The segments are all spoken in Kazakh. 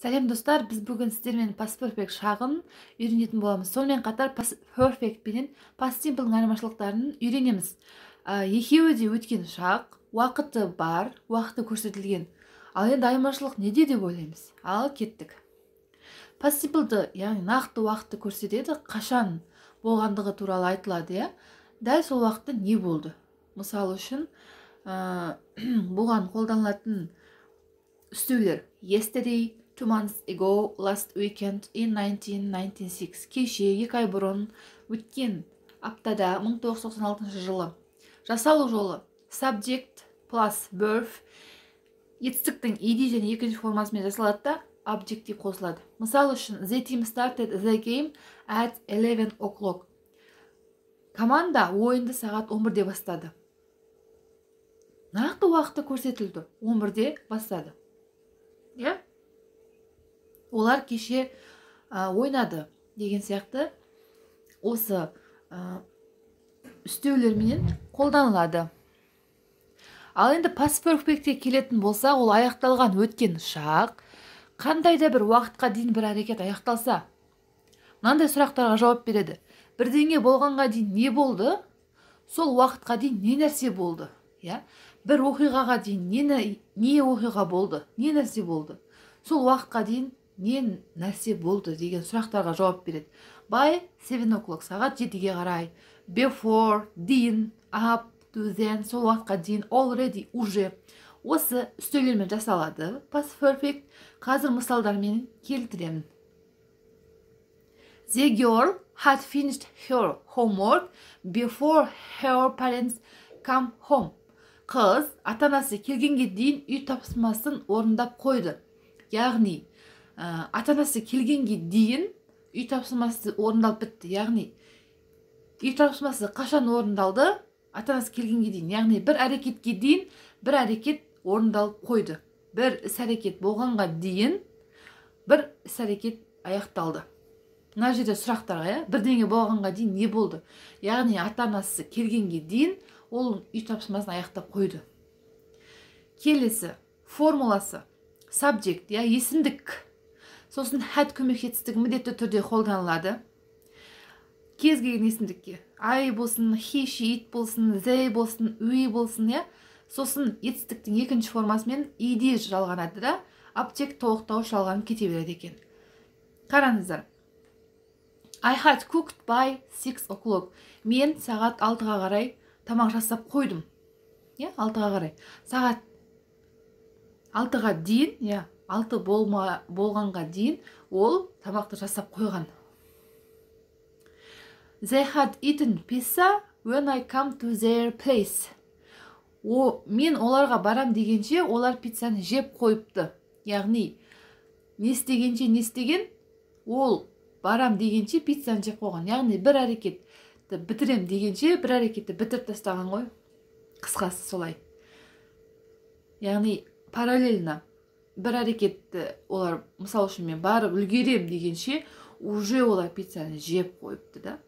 Сәлем достар, біз бүгін сіздермен past perfect шағын үйренетін боламыз. Сонымен қатар past perfect пенен past simple'ның айырмашылықтарын үйренеміз. Екеуі де өткен шақ, уақыты бар, уақыты көрсетілген. Ал енді айырмашылық неде деп ойлаймыз. Ал кеттік. Past simple'ды, яғни нақты уақытты көрсетеді, қашан болғандығы туралы айтылады, я? Дәл сол уақытта не болды? Мысалы үшін, бұған қолданылатын үстеулер yesterday, 2 months ago, last weekend, in 1996. Кеше, 2 ай бұрын, өткен аптада, 1996 жылы. Жасалу жолы subject plus verb етістіктің ed және екінші формасымен жасалады да objective қосылады. Мысалы үшін, the team started the game at 11 o'clock. Команда ойынды сағат 11-де бастады. Нақты уақыты көрсетілді. 11-де бастады. Я? Олар кеше ойнады деген сияқты осы үстеулермен қолданылады. Ал енді past perfect'ке келетін болса, ол аяқталған өткен шақ, қандай да бір уақытқа дейін бір әрекет аяқталса, мынандай сұрақтарға жауап береді. Бірдеңе болғанға дейін не болды? Сол уақытқа дейін не нәрсе болды? Бір оқиғаға дейін не оқиға болды? Не нәрсе болды? Сол уақытқа дейін не нәрсе болды деген сұрақтарға жауап береді. By 7 o'clock, сағат 7-ге қарай. Before, дейін, up to then, сол уақытқа дейін, already, уже. Осы үстеулермен жасалады. Past perfect. Қазір мысалдармен келтіремін. The girl had finished her homework before her parents come home. Қыз ата-анасы келгенге дейін үй тапсырмасын орындап қойды. Яғни, ата-анасы келгенге дейін үй тапсырмасы орындалып бітті. Яғни, үй тапсырмасы қашан орындалды? Ата-анасы келгенге дейін. Яғни, бір әрекетке дейін бір әрекет орындалып қойды. Бір іс-әрекет болғанға дейін бір іс-әрекет аяқталды. Мына жерде сұрақтарға, бірдеңе болғанға дейін не болды? Яғни, ата-анасы келгенге дейін ол үй тапсырмасын аяқтап қойды. Келесі формуласы subject, есімдік. Сосын had көмек етістігі міндетті түрде қолданылады. Кез келген есімдікке. I болсын, he, she, it болсын, they болсын, we болсын, Сосын етістіктің екінші формасымен ed жалғанады да, object толықтауыш жалғанып кете береді екен. Қараңыздар. I had cooked by 6 o'clock. Мен сағат 6-ға қарай тамақ жасап қойдым. 6-ға қарай. Сағат 6-ға дейін, 6 болғанға дейін ол тамақты жасап қойған. They had eaten pizza when I come to their place. Мен оларға барам дегенше, олар пиццаны жеп қойыпты. Яғни, не істеген, ол барам дегенше пиццаны жеп қойған. Яғни, бір әрекетті бітірем дегенше, бір әрекетті бітіріп тастаған ғой. Қысқасы солай. Яғни, параллельно бір әрекетті олар, мысал үшін мен барып үлгерем дегенше, уже олар пиццаны жеп қойыпты да.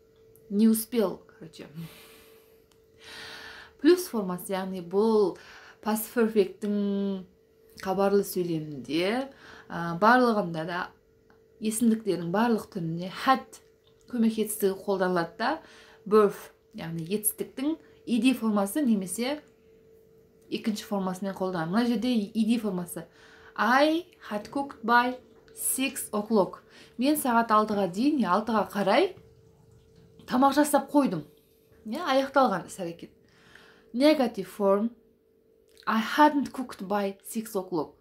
Не успел, короче. Плюс формасы, яғни бұл past perfect'ің қабарлы сөйлемінде, барлығында да есімдіктердің барлық түрінде had көмек етістігі қолданылады да, verb, яғни етістіктің ed формасы немесе екінші формасымен қолданылады. Мына жерде ed формасы. I had cooked by 6 o'clock. Мен сағат 6-ға дейін, 6-ға қарай тамақ жасап қойдым. Аяқталған іс-әрекет. Negative form. I hadn't cooked by 6 o'clock.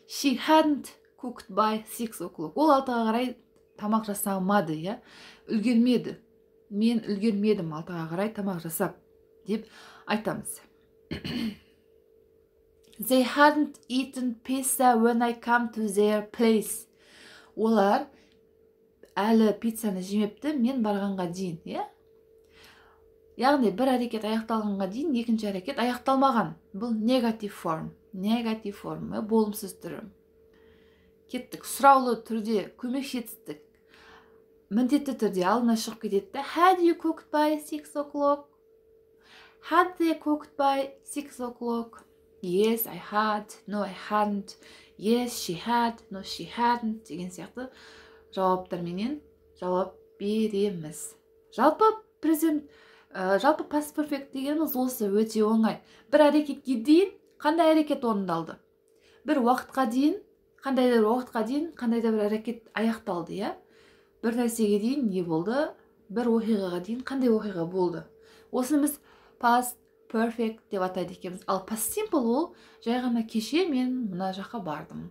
She hadn't cooked by 6 o'clock. Ол 6-ға қарай тамақ жасамады, үлгермеді. Мен үлгермедім 6-ға қарай тамақ жасап, деп айтамыз. They hadn't eaten pizza when I come to their place. Олар әлі пиццаны жемепті, мен барғанға дейін, Яғни, бір әрекет аяқталғанға дейін, екінші әрекет аяқталмаған. Бұл negative form. Negative form, болымсыз түрі. Кеттік, сұраулы түрде көмек етістік. Міндетті түрде алдына шығып кетеді. Had you cooked by 6 o'clock? Had they cooked by 6 o'clock? Yes, I had. No, I hadn't. yes she had, no she hadn't деген сияқты жауаптарменен жауап береміз. Жалпы жалпы past perfect дегеніміз осы өте оңай. Бір әрекетке дейін қандай әрекет орындалды? Бір уақытқа дейін, қандайда бір әрекет аяқталды, иә? Бір нәрсеге дейін не болды? Бір оқиғаға дейін қандай оқиға болды? Осыны біз past perfect деп атайды екенбіз. Ал past simple ол жай ғана кеше мен мына жаққа бардым.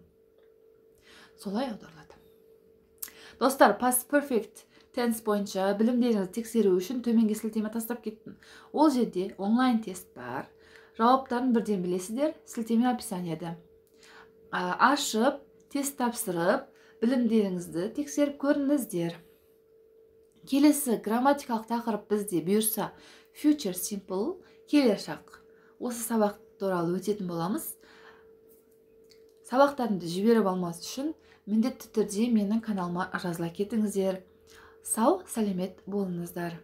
Солай аударылады. Достар, past perfect tense бойынша білімдеріңізді тексеру үшін төменге сілтеме тастап кеттім. Ол жерде онлайн тест бар. Жауаптарын бірден білесіздер, сілтеме описанияда. Ашып, тест тапсырып, білімдеріңізді тексеріп көріңіздер. Келесі грамматикалық тақырып бізде бұйырса future simple, келешек. Осы сабақ туралы өтетін боламыз. Сабақтарымды жіберіп алмас үшін міндетті түрде менің каналыма жазыла кетіңіздер. Сау, сәлемет болыңыздар.